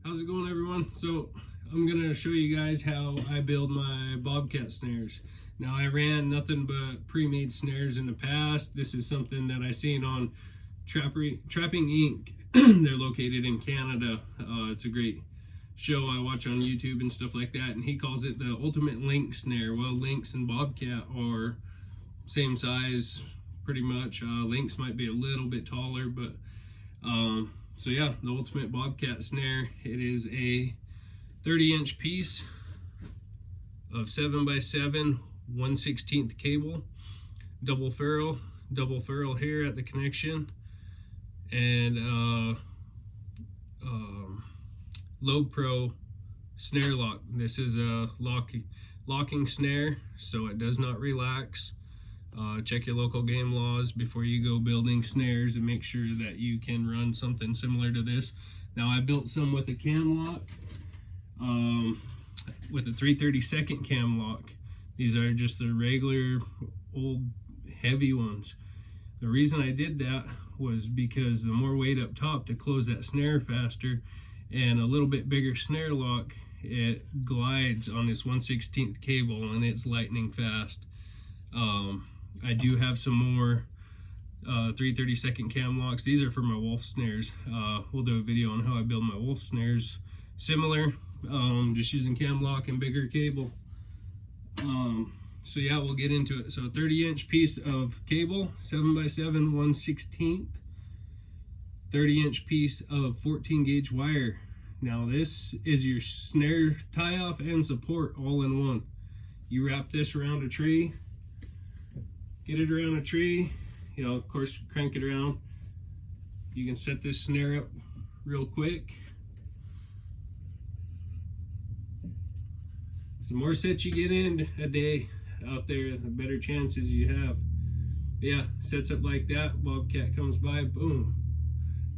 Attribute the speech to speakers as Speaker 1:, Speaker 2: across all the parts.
Speaker 1: How's it going, everyone? So I'm gonna show you guys how I build my Bobcat snares. Now, I ran nothing but pre-made snares in the past. This is something that I seen on Trapping Inc. They're located in Canada. It's a great show I watch on YouTube and stuff like that, and he calls it the ultimate link snare. Well, Lynx and Bobcat are same size pretty much. Lynx might be a little bit taller, but so yeah, the ultimate Bobcat snare. It is a 30-inch piece of 7x7 1/16 cable, double ferrule here at the connection, and Low Pro snare lock. This is a locking snare, so it does not relax. Check your local game laws before you go building snares and make sure that you can run something similar to this. Now, I built some with a cam lock, with a 3/32 cam lock. These are just the regular old heavy ones. The reason I did that was because the more weight up top to close that snare faster, and a little bit bigger snare lock, it glides on this 1/16 cable and it's lightning fast. I do have some more 3/32 cam locks. These are for my wolf snares. We'll do a video on how I build my wolf snares similar, just using cam lock and bigger cable. So yeah, we'll get into it. So a 30-inch piece of cable, 7x7 1/16, 30-inch piece of 14 gauge wire. Now, this is your snare tie off and support all in one. You wrap this around a tree, get it around a tree, you know, of course, crank it around. You can set this snare up real quick. The more sets you get in a day out there, the better chances you have. Yeah, sets up like that. Bobcat comes by, boom.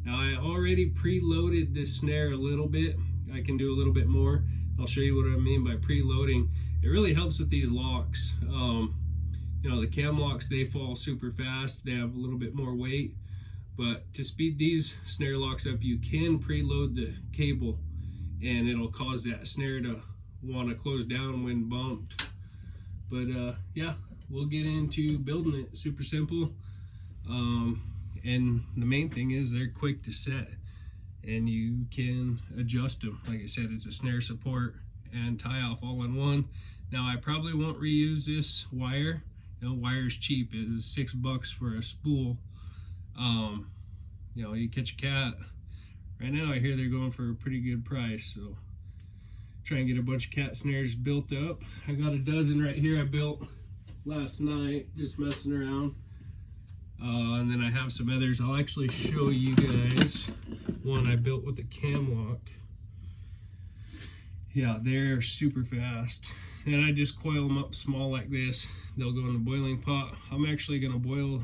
Speaker 1: Now, I already preloaded this snare a little bit. I can do a little bit more. I'll show you what I mean by preloading. It really helps with these locks. You know, the cam locks, they fall super fast. They have a little bit more weight. But to speed these snare locks up, you can preload the cable, and it'll cause that snare to want to close down when bumped. But yeah, we'll get into building it. Super simple. And the main thing is they're quick to set, and you can adjust them. Like I said, it's a snare support and tie off all in one. Now, I probably won't reuse this wire. You know, wire's cheap. It is $6 for a spool. You know, you catch a cat. Right now, I hear they're going for a pretty good price, so try and get a bunch of cat snares built up. I got a dozen right here I built last night, just messing around. And then I have some others. I'll actually show you guys one I built with a cam lock. Yeah, they're super fast. And I just coil them up small like this. They'll go in the boiling pot. I'm actually gonna boil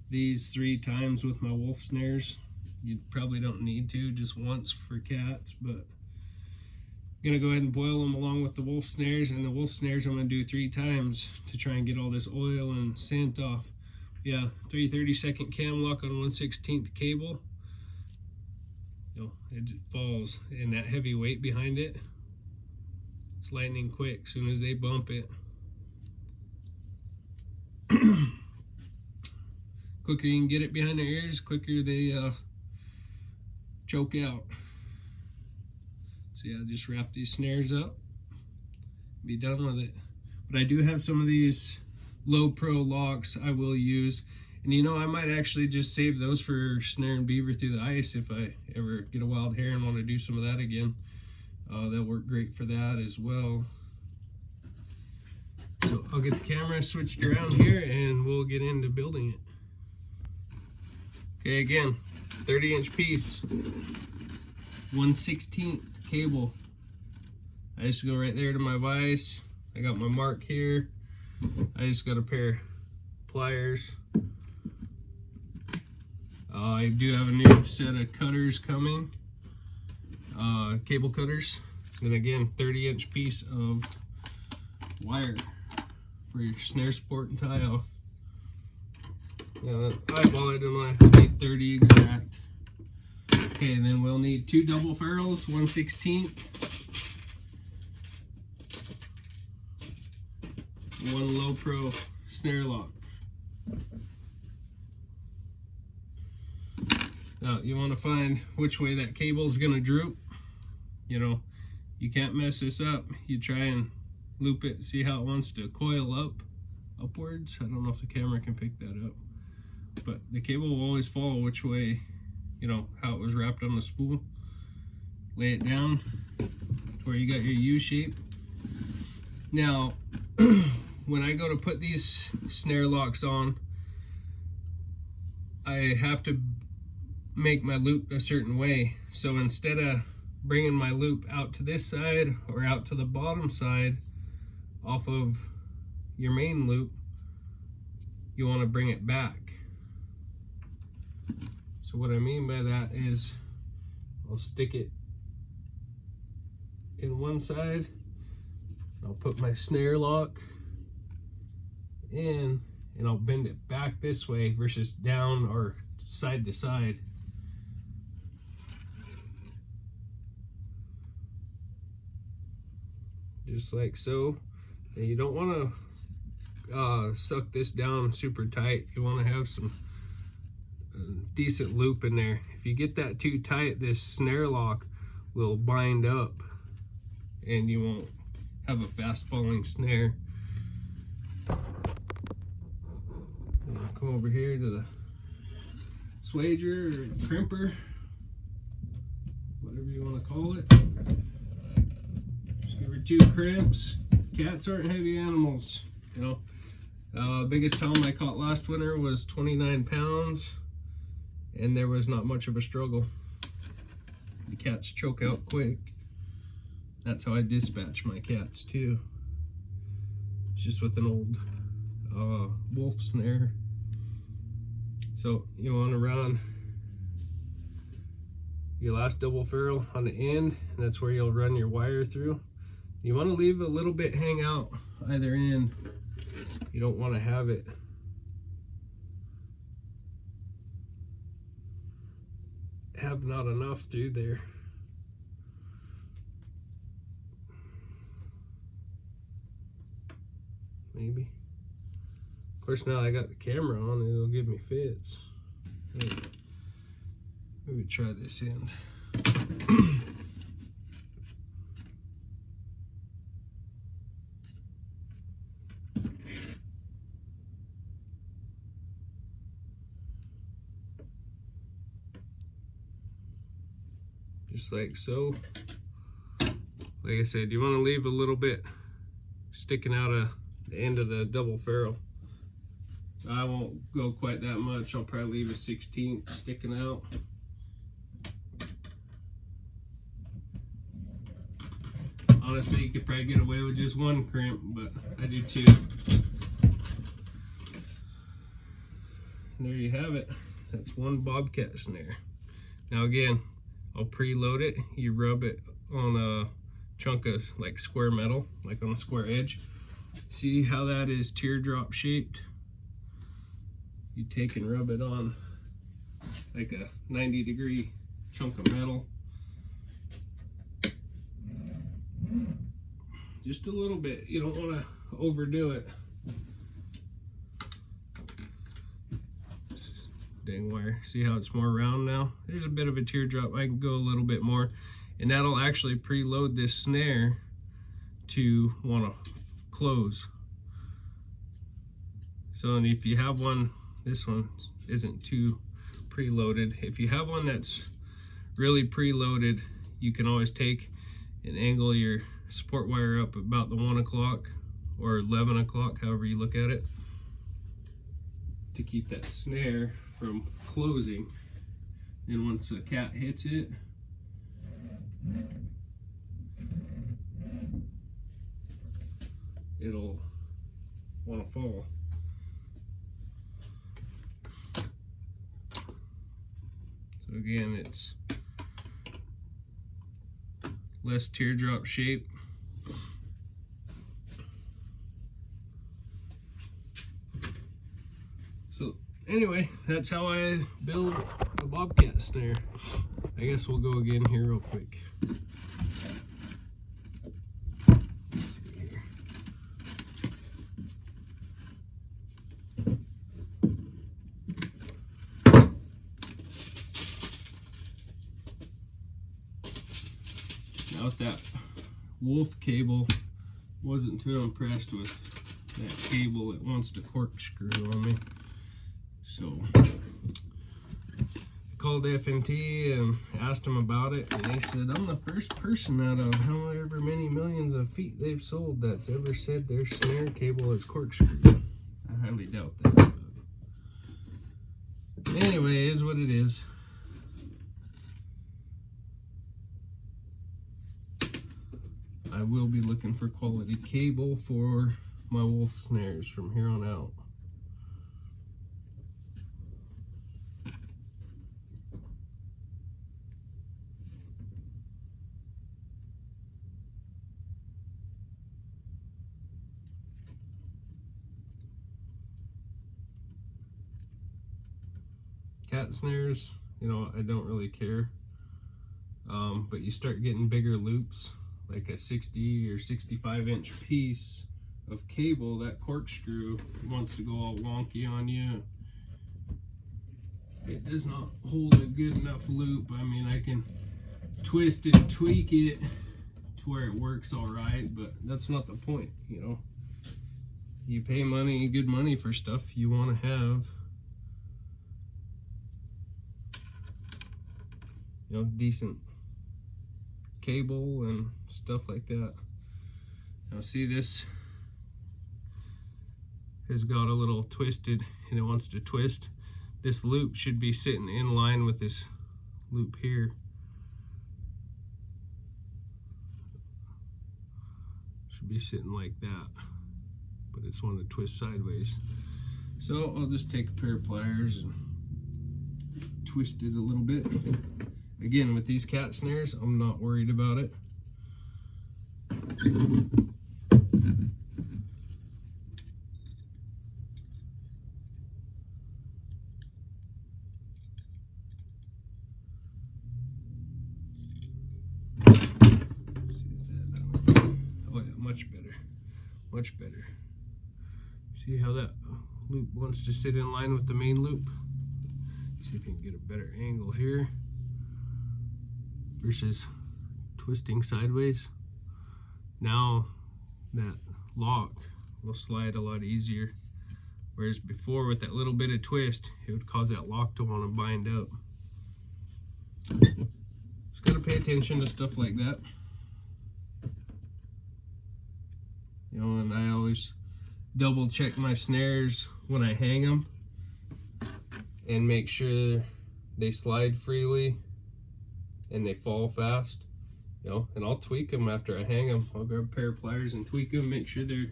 Speaker 1: these 3 times with my wolf snares. You probably don't need to, just once for cats, but I'm gonna go ahead and boil them along with the wolf snares. And the wolf snares I'm gonna do 3 times to try and get all this oil and scent off. Yeah, 3/32 cam lock on 1/16 cable. You know, it falls, and that heavy weight behind it, it's lightning quick as soon as they bump it. Quicker you can get it behind their ears, quicker they choke out. So yeah, just wrap these snares up, be done with it. But I do have some of these Low Pro locks I will use, and you know, I might actually just save those for snaring beaver through the ice if I ever get a wild hare and want to do some of that again. They'll work great for that as well. So I'll get the camera switched around here and we'll get into building it. Okay, again, 30-inch piece, 1/16 cable. I just go right there to my vise. I got my mark here. I just got a pair of pliers. I do have a new set of cutters coming, cable cutters. And again, 30-inch piece of wire for your snare support and tie off. I bought it in like 830 exact. Okay, then we'll need 2 double ferrules, 1/16, 1 low pro snare lock. Now you want to find which way that cable is going to droop. You know, you can't mess this up. You try and loop it, see how it wants to coil upwards. I don't know if the camera can pick that up, but the cable will always follow which way, you know, how it was wrapped on the spool. Lay it down where you got your U shape. Now when I go to put these snare locks on, I have to make my loop a certain way. So instead of bringing my loop out to this side or out to the bottom side off of your main loop, you want to bring it back. So what I mean by that is I'll stick it in one side, I'll put my snare lock in, and I'll bend it back this way versus down or side to side. Just like so. And you don't want to suck this down super tight. You want to have some decent loop in there. If you get that too tight, this snare lock will bind up and you won't have a fast falling snare. I'll come over here to the swager or crimper, whatever you want to call it. Just give her 2 crimps. Cats aren't heavy animals, you know. Biggest tom I caught last winter was 29 pounds, and there was not much of a struggle. The cats choke out quick. That's how I dispatch my cats too. Just with an old wolf snare. So you want to run your last double ferrule on the end, and that's where you'll run your wire through. You want to leave a little bit hang out either end. You don't want to have it have not enough through there. Maybe. Of course, now I got the camera on, it'll give me fits. Maybe try this end. Just like so. Like I said, you want to leave a little bit sticking out of the end of the double ferrule. I won't go quite that much. I'll probably leave a 1/16 sticking out. Honestly, you could probably get away with just 1 crimp, but I do 2. And there you have it. That's 1 Bobcat snare. Now again, I'll preload it. You rub it on a chunk of like square metal, like on a square edge. See how that is teardrop shaped? You take and rub it on like a 90-degree chunk of metal. Just a little bit. You don't want to overdo it. Dang wire. See how it's more round now? There's a bit of a teardrop. I can go a little bit more, and that'll actually preload this snare to want to close. So, and if you have one, this one isn't too preloaded. If you have one that's really preloaded, you can always take and angle your support wire up about the 1 o'clock or 11 o'clock, however you look at it, to keep that snare from closing. And once a cat hits it, it'll want to fall. So again, it's less teardrop shape. So anyway, that's how I build a Bobcat snare. I guess we'll go again here real quick. Let's see here. Now with that wolf cable, wasn't too impressed with that cable. It wants to corkscrew on me. So I called FNT and asked them about it, and they said I'm the first person out of however many millions of feet they've sold that's ever said their snare cable is corkscrewed. I highly doubt that. But anyway, it is what it is. I will be looking for quality cable for my wolf snares from here on out. Cat snares, you know, I don't really care. But you start getting bigger loops, like a 60 or 65 inch piece of cable, that corkscrew wants to go all wonky on you. It does not hold a good enough loop. I mean, I can twist it, tweak it to where it works all right, but that's not the point, you know. You pay money, good money for stuff you want to have, you know, decent cable and stuff like that. Now see, this has got a little twisted and it wants to twist. This loop should be sitting in line with this loop here. Should be sitting like that, but it's wanting to twist sideways. So I'll just take a pair of pliers and twist it a little bit. Again, with these cat snares, I'm not worried about it. Oh yeah, much better. Much better. See how that loop wants to sit in line with the main loop? See if you can get a better angle here versus twisting sideways. Now that lock will slide a lot easier, whereas before with that little bit of twist, it would cause that lock to want to bind up. Just gotta pay attention to stuff like that, you know. And I always double check my snares when I hang them and make sure they slide freely and they fall fast, you know. And I'll tweak them after I hang them. I'll grab a pair of pliers and tweak them, make sure they're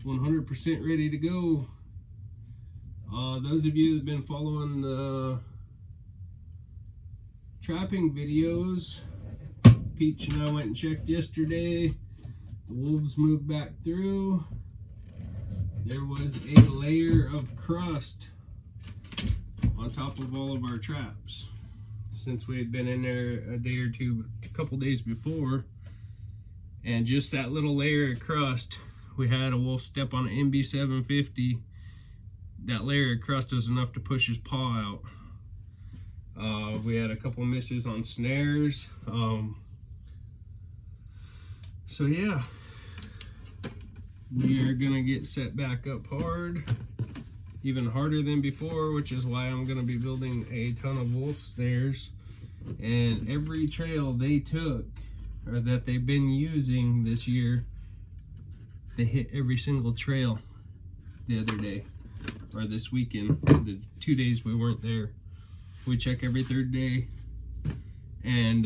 Speaker 1: 100% ready to go. Those of you that have been following the trapping videos, Peach and I went and checked yesterday. The wolves moved back through. There was a layer of crust on top of all of our traps since we had been in there a day or two, a couple days before. And just that little layer of crust, we had a wolf step on an MB750. That layer of crust was enough to push his paw out. We had a couple misses on snares. So yeah, we are gonna get set back up hard, even harder than before, which is why I'm gonna be building a ton of wolf snares. And every trail they took, or that they've been using this year, they hit every single trail the other day, or this weekend, the 2 days we weren't there. We check every third day, and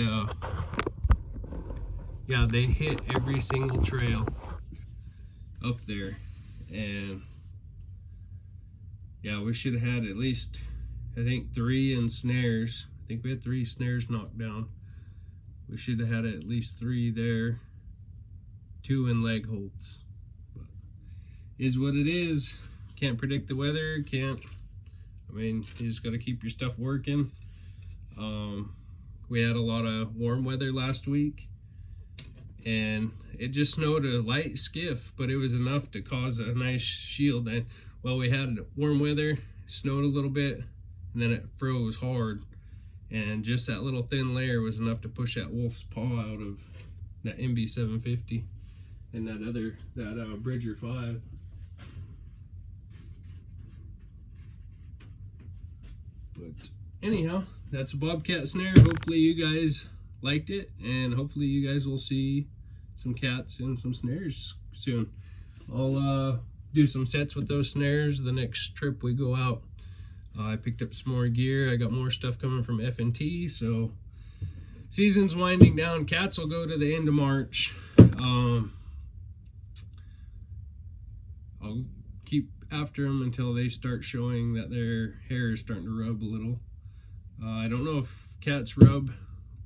Speaker 1: yeah, they hit every single trail up there. And yeah, we should have had at least, I think, 3 in snares. I think we had 3 snares knocked down. We should have had at least 3 there, 2 in leg holds. But is what it is. Can't predict the weather, can't, I mean, you just got to keep your stuff working. We had a lot of warm weather last week, and it just snowed a light skiff, but it was enough to cause a nice shield. And well, we had warm weather, snowed a little bit, and then it froze hard, and just that little thin layer was enough to push that wolf's paw out of that MB 750 and that Bridger 5. But anyhow, that's a Bobcat snare. Hopefully you guys liked it, and hopefully you guys will see some cats and some snares soon. I'll do some sets with those snares the next trip we go out. I picked up some more gear. I got more stuff coming from F&T, so season's winding down. Cats will go to the end of March. I'll keep after them until they start showing that their hair is starting to rub a little. I don't know if cats rub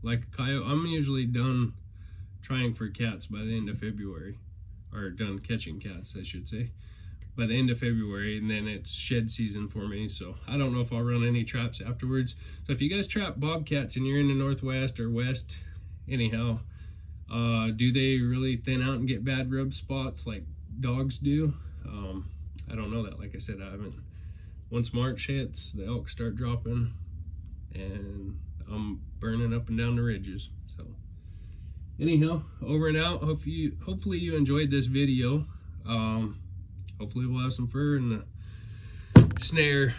Speaker 1: like a coyote. I'm usually done trying for cats by the end of February, or done catching cats, I should say, by the end of February, and then it's shed season for me. So I don't know if I'll run any traps afterwards. So if you guys trap bobcats and you're in the Northwest or West, anyhow, do they really thin out and get bad rub spots like dogs do? I don't know that. Like I said, I haven't. Once March hits, the elk start dropping, and I'm burning up and down the ridges. So anyhow, over and out. Hopefully you enjoyed this video. Hopefully we'll have some fur in the snare